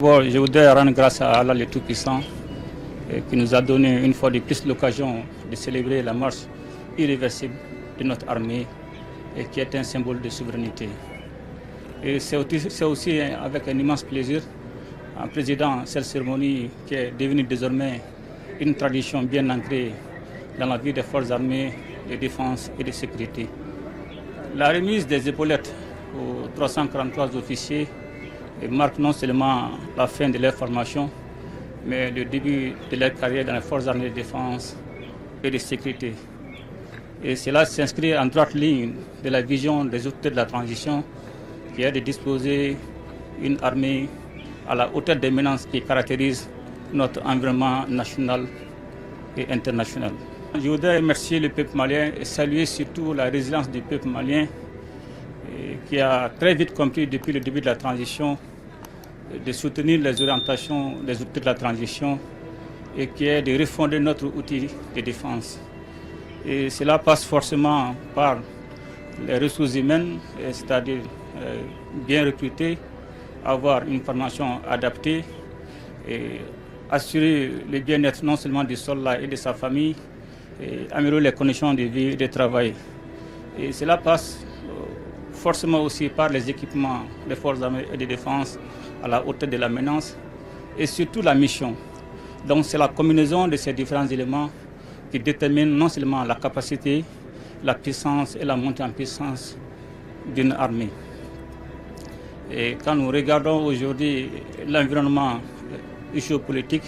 Bon, je voudrais rendre grâce à Allah le Tout-Puissant qui nous a donné une fois de plus l'occasion de célébrer la marche irréversible de notre armée et qui est un symbole de souveraineté. Et c'est aussi avec un immense plaisir en présidant cette cérémonie qui est devenue désormais une tradition bien ancrée dans la vie des forces armées de défense et de sécurité. La remise des épaulettes aux 343 officiers marque non seulement la fin de leur formation, mais le début de leur carrière dans les forces armées de défense et de sécurité. Et cela s'inscrit en droite ligne de la vision des autorités de la transition, qui est de disposer une armée à la hauteur des menaces qui caractérisent notre environnement national et international. Je voudrais remercier le peuple malien et saluer surtout la résilience du peuple malien qui a très vite compris depuis le début de la transition de soutenir les orientations des outils de la transition et qui est de refonder notre outil de défense. Et cela passe forcément par les ressources humaines, c'est-à-dire bien recruter, avoir une formation adaptée et assurer le bien-être non seulement du soldat et de sa famille, et améliorer les conditions de vie et de travail. Et cela passe forcément aussi par les équipements des forces armées et de défense à la hauteur de la menace et surtout la mission. Donc c'est la combinaison de ces différents éléments qui détermine non seulement la capacité, la puissance et la montée en puissance d'une armée. Et quand nous regardons aujourd'hui l'environnement géopolitique,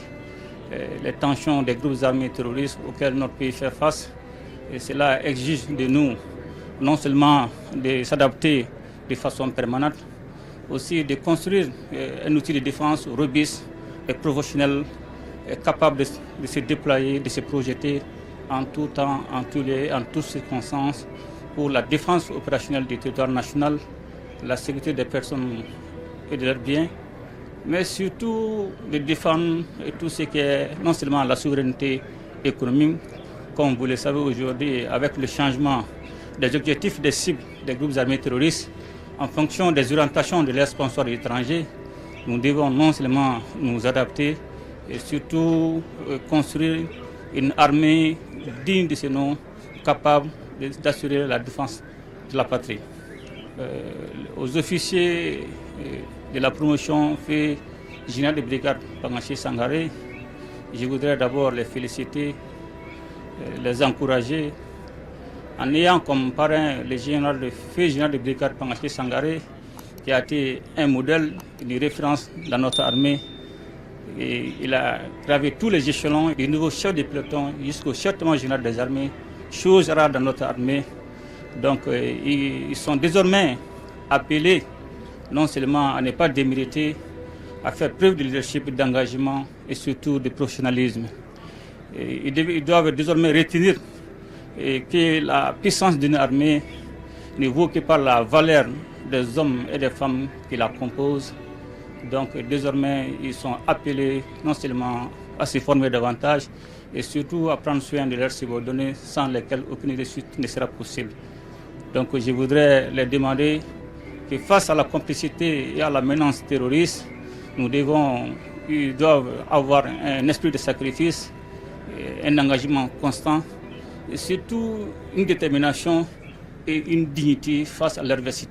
les tensions des groupes armés terroristes auxquels notre pays fait face, et cela exige de nous non seulement de s'adapter de façon permanente, aussi de construire un outil de défense robuste et professionnel, capable de se déployer, de se projeter en tout temps, en tous lieux, en toutes circonstances, pour la défense opérationnelle du territoire national, la sécurité des personnes et de leurs biens, mais surtout de défendre tout ce qui est non seulement la souveraineté économique, comme vous le savez aujourd'hui, avec le changement des objectifs des cibles des groupes armés terroristes, en fonction des orientations de leurs sponsors étrangers, nous devons non seulement nous adapter et surtout construire une armée digne de ce nom, capable d'assurer la défense de la patrie. Aux officiers de la promotion fait général de brigade Pangaché Sangaré, je voudrais d'abord les féliciter, les encourager, en ayant comme parrain le général de brigade Pangaché Sangaré, qui a été un modèle, une référence dans notre armée. Et il a gravé tous les échelons, du nouveau chef de peloton jusqu'au chef général des armées, chose rare dans notre armée. Donc ils sont désormais appelés non seulement à ne pas démériter, à faire preuve de leadership, d'engagement et surtout de professionnalisme. Et ils doivent désormais retenir que la puissance d'une armée ne vaut que par la valeur des hommes et des femmes qui la composent. Donc désormais, ils sont appelés non seulement à se former davantage et surtout à prendre soin de leurs subordonnés sans lesquels aucune réussite ne sera possible. Donc je voudrais leur demander que face à la complicité et à la menace terroriste, ils doivent avoir un esprit de sacrifice, un engagement constant et surtout une détermination et une dignité face à l'adversité.